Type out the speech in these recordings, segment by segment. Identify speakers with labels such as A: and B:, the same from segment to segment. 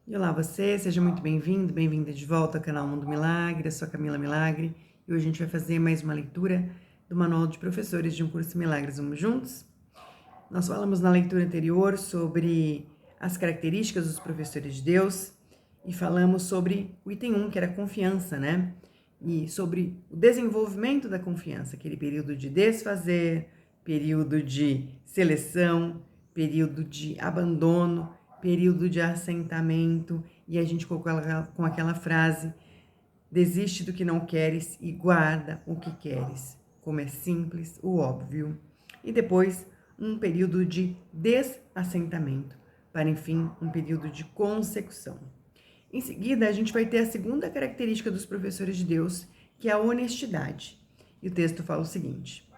A: E olá você, seja muito bem-vindo, bem-vinda de volta ao canal Mundo Milagre, eu sou a Camila Milagre e hoje a gente vai fazer mais uma leitura do Manual de Professores de um Curso Milagres. Vamos juntos? Nós falamos na leitura anterior sobre as características dos professores de Deus e falamos sobre o item 1, que era a confiança, né? E sobre o desenvolvimento da confiança, aquele período de desfazer, período de seleção, período de abandono, período de assentamento, e a gente colocou ela com aquela frase: desiste do que não queres e guarda o que queres, como é simples, o óbvio. E depois, um período de desassentamento, para enfim, um período de consecução. Em seguida, a gente vai ter a segunda característica dos professores de Deus, que é a honestidade. E o texto fala o seguinte: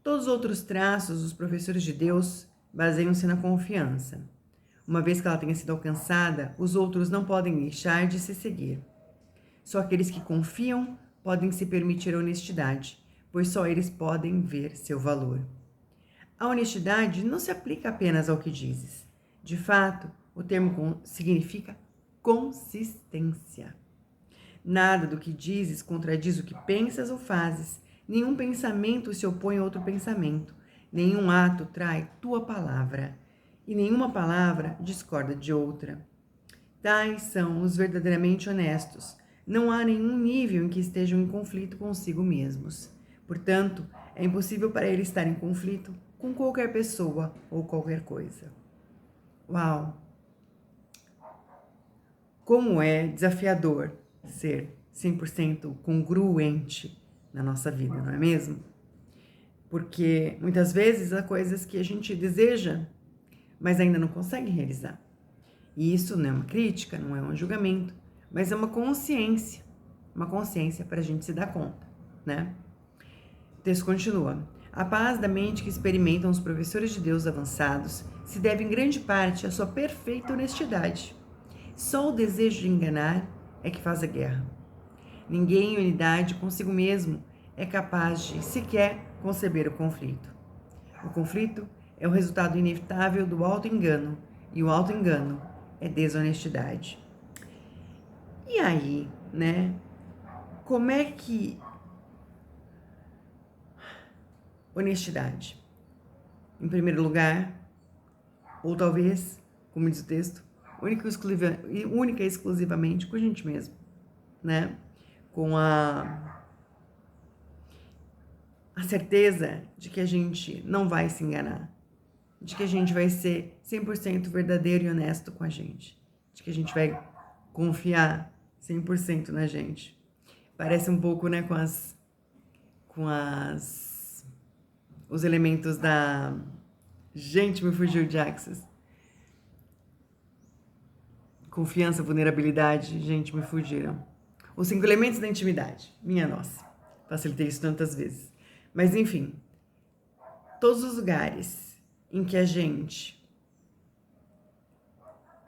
A: todos os outros traços dos professores de Deus baseiam-se na confiança. Uma vez que ela tenha sido alcançada, os outros não podem deixar de se seguir. Só aqueles que confiam podem se permitir a honestidade, pois só eles podem ver seu valor. A honestidade não se aplica apenas ao que dizes. De fato, o termo significa consistência. Nada do que dizes contradiz o que pensas ou fazes. Nenhum pensamento se opõe a outro pensamento. Nenhum ato trai tua palavra. E nenhuma palavra discorda de outra. Tais são os verdadeiramente honestos. Não há nenhum nível em que estejam em conflito consigo mesmos. Portanto, é impossível para eles estar em conflito com qualquer pessoa ou qualquer coisa. Uau! Como é desafiador ser 100% congruente na nossa vida, não é mesmo? Porque muitas vezes há coisas que a gente deseja, mas ainda não consegue realizar. E isso não é uma crítica, não é um julgamento, mas é uma consciência para a gente se dar conta, né? O texto continua. A paz da mente que experimentam os professores de Deus avançados se deve em grande parte à sua perfeita honestidade. Só o desejo de enganar é que faz a guerra. Ninguém em unidade consigo mesmo é capaz de sequer conceber o conflito. O conflito é o resultado inevitável do auto-engano, e o auto-engano é desonestidade. E aí, né? Como é que honestidade? Em primeiro lugar, ou talvez, como diz o texto, única e exclusivamente com a gente mesmo, né? Com a certeza de que a gente não vai se enganar, de que a gente vai ser 100% verdadeiro e honesto com a gente, de que a gente vai confiar 100% na gente. Parece um pouco, né, com os elementos da... Gente, me fugiu de Axis. Confiança, vulnerabilidade, gente, me fugiram. Os 5 elementos da intimidade, minha nossa. Facilitei isso tantas vezes. Mas, enfim, todos os lugares em que a gente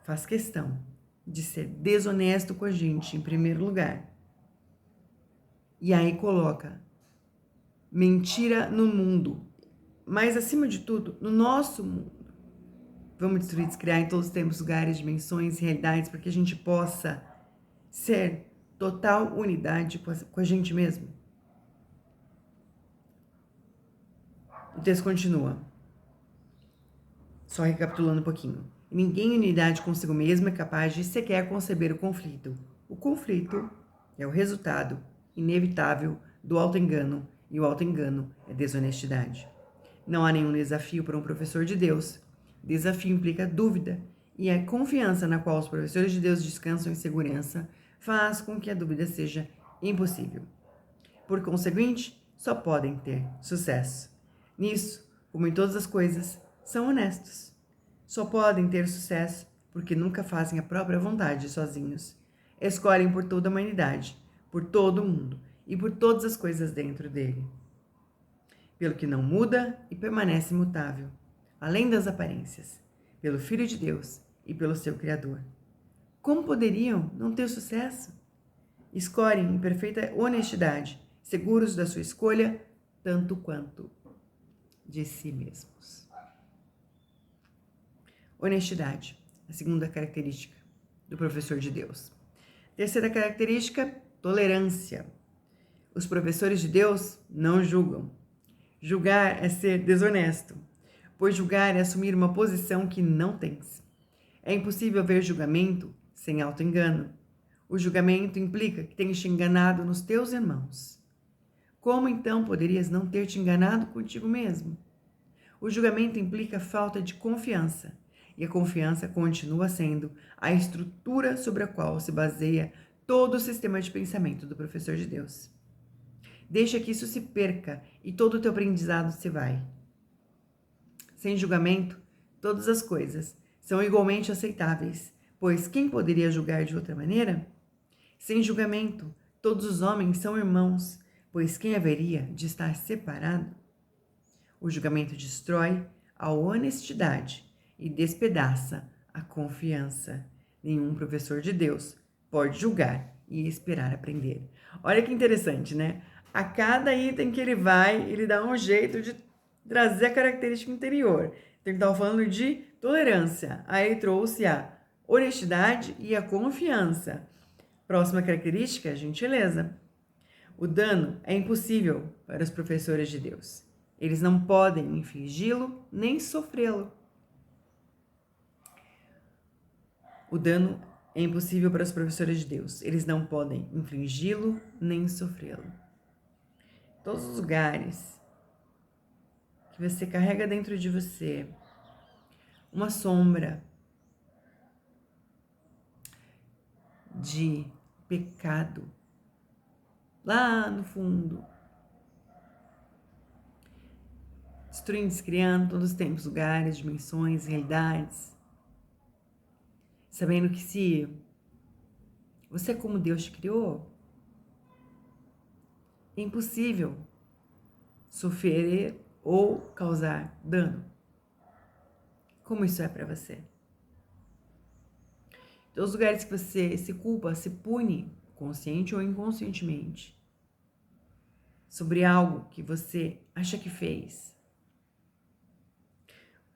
A: faz questão de ser desonesto com a gente, em primeiro lugar, e aí coloca mentira no mundo, mas, acima de tudo, no nosso mundo. Vamos destruir, descriar em todos os tempos, lugares, dimensões, realidades, para que a gente possa ser total unidade com a gente mesmo. O texto continua, só recapitulando um pouquinho. Ninguém em unidade consigo mesmo é capaz de sequer conceber o conflito. O conflito é o resultado inevitável do auto-engano, e o auto-engano é desonestidade. Não há nenhum desafio para um professor de Deus. Desafio implica dúvida, e a confiança na qual os professores de Deus descansam em segurança faz com que a dúvida seja impossível. Por conseguinte, só podem ter sucesso. Nisso, como em todas as coisas, são honestos. Só podem ter sucesso porque nunca fazem a própria vontade sozinhos. Escolhem por toda a humanidade, por todo o mundo e por todas as coisas dentro dele. Pelo que não muda e permanece imutável, além das aparências, pelo Filho de Deus e pelo seu Criador. Como poderiam não ter sucesso? Escolhem em perfeita honestidade, seguros da sua escolha, tanto quanto de si mesmos. Honestidade, a segunda característica do professor de Deus. Terceira característica, tolerância. Os professores de Deus não julgam. Julgar é ser desonesto, pois julgar é assumir uma posição que não tens. É impossível haver julgamento sem auto-engano. O julgamento implica que tens te enganado nos teus irmãos. Como então poderias não ter te enganado contigo mesmo? O julgamento implica falta de confiança, e a confiança continua sendo a estrutura sobre a qual se baseia todo o sistema de pensamento do professor de Deus. Deixa que isso se perca e todo o teu aprendizado se vai. Sem julgamento, todas as coisas são igualmente aceitáveis, pois quem poderia julgar de outra maneira? Sem julgamento, todos os homens são irmãos, pois quem haveria de estar separado? O julgamento destrói a honestidade e despedaça a confiança. Nenhum professor de Deus pode julgar e esperar aprender. Olha que interessante, né? A cada item que ele dá um jeito de trazer a característica interior. Então, ele estava falando de tolerância. Aí ele trouxe a honestidade e a confiança. Próxima característica, gentileza. O dano é impossível para os professores de Deus. Eles não podem infligi-lo nem sofrê-lo. O dano é impossível para os professores de Deus. Eles não podem infligi-lo nem sofrê-lo. Todos os lugares que você carrega dentro de você uma sombra de pecado lá no fundo, destruindo, descriando todos os tempos, lugares, dimensões, realidades, sabendo que se você é como Deus te criou, é impossível sofrer ou causar dano. Como isso é para você? Então, os lugares que você se culpa, se pune, consciente ou inconscientemente, sobre algo que você acha que fez,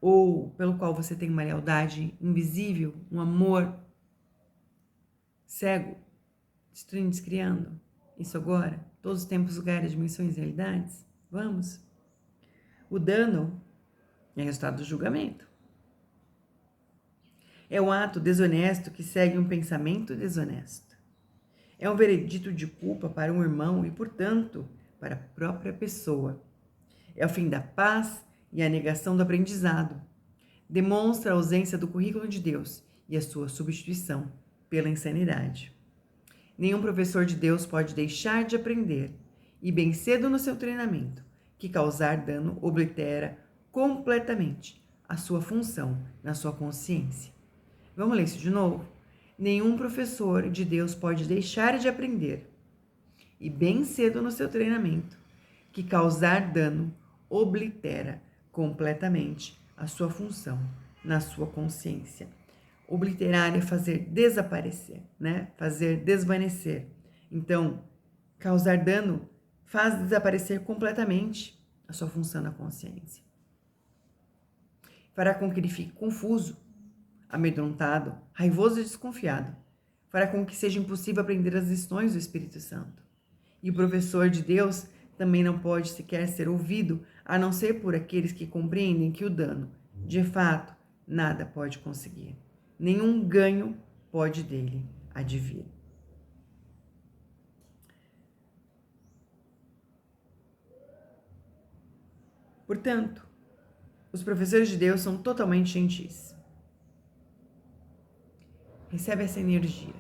A: ou pelo qual você tem uma lealdade invisível, um amor cego, destruindo, descriando. Isso agora, todos os tempos, lugares, dimensões e realidades. Vamos. O dano é resultado do julgamento. É um ato desonesto que segue um pensamento desonesto. É um veredito de culpa para um irmão e, portanto, para a própria pessoa. É o fim da paz e a negação do aprendizado. Demonstra a ausência do currículo de Deus e a sua substituição pela insanidade. Nenhum professor de Deus pode deixar de aprender, e bem cedo no seu treinamento, que causar dano oblitera completamente a sua função na sua consciência. Vamos ler isso de novo? Nenhum professor de Deus pode deixar de aprender, e bem cedo no seu treinamento, que causar dano oblitera completamente a sua função na sua consciência. Obliterar é fazer desaparecer, né? Fazer desvanecer. Então, causar dano faz desaparecer completamente a sua função na consciência. Fará com que ele fique confuso, amedrontado, raivoso e desconfiado. Fará com que seja impossível aprender as lições do Espírito Santo. E o professor de Deus também não pode sequer ser ouvido, a não ser por aqueles que compreendem que o dano, de fato, nada pode conseguir. Nenhum ganho pode dele advir. Portanto, os professores de Deus são totalmente gentis. Recebe essa energia.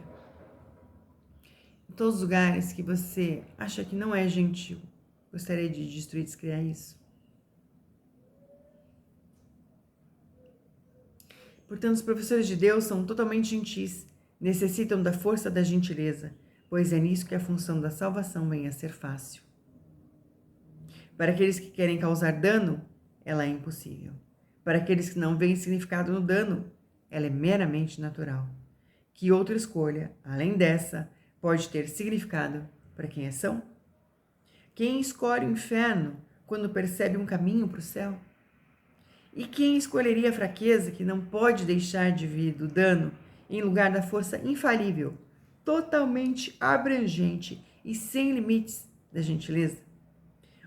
A: Em todos os lugares que você acha que não é gentil, gostaria de destruir, descriar isso. Portanto, os professores de Deus são totalmente gentis, necessitam da força da gentileza, pois é nisso que a função da salvação vem a ser fácil. Para aqueles que querem causar dano, ela é impossível. Para aqueles que não veem significado no dano, ela é meramente natural. Que outra escolha, além dessa, pode ter significado para quem é são? Quem escolhe o inferno quando percebe um caminho para o céu? E quem escolheria a fraqueza que não pode deixar de vir do dano em lugar da força infalível, totalmente abrangente e sem limites da gentileza.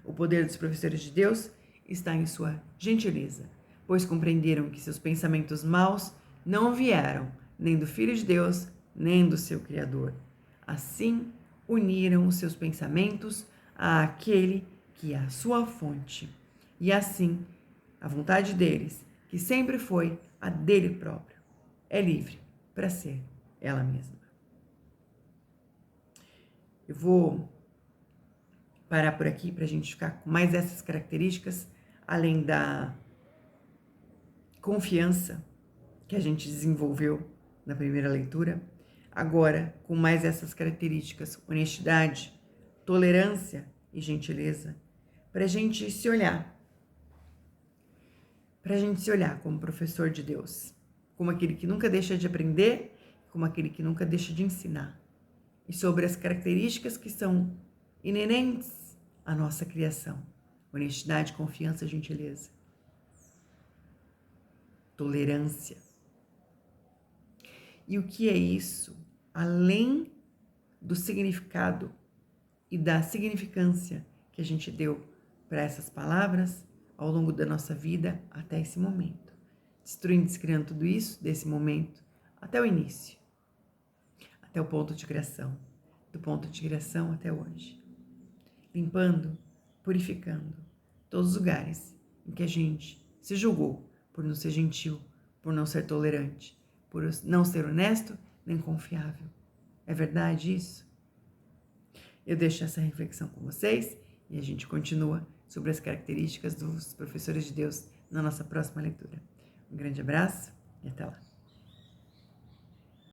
A: O poder dos professores de Deus está em sua gentileza, pois compreenderam que seus pensamentos maus não vieram nem do Filho de Deus, nem do seu Criador. Assim, uniram os seus pensamentos àquele que é a sua fonte. E assim, a vontade deles, que sempre foi a dele próprio, é livre para ser ela mesma. Eu vou parar por aqui para a gente ficar com mais essas características, além da confiança que a gente desenvolveu na primeira leitura. Agora, com mais essas características, honestidade, tolerância e gentileza, para a gente se olhar. Para a gente se olhar como professor de Deus, como aquele que nunca deixa de aprender, como aquele que nunca deixa de ensinar. E sobre as características que são inerentes à nossa criação: honestidade, confiança, gentileza, tolerância. E o que é isso? Além do significado e da significância que a gente deu para essas palavras ao longo da nossa vida até esse momento. Destruindo e descriando tudo isso, desse momento até o início, até o ponto de criação, do ponto de criação até hoje. Limpando, purificando todos os lugares em que a gente se julgou por não ser gentil, por não ser tolerante, por não ser honesto nem confiável. É verdade isso? Eu deixo essa reflexão com vocês e a gente continua sobre as características dos professores de Deus na nossa próxima leitura. Um grande abraço e até lá.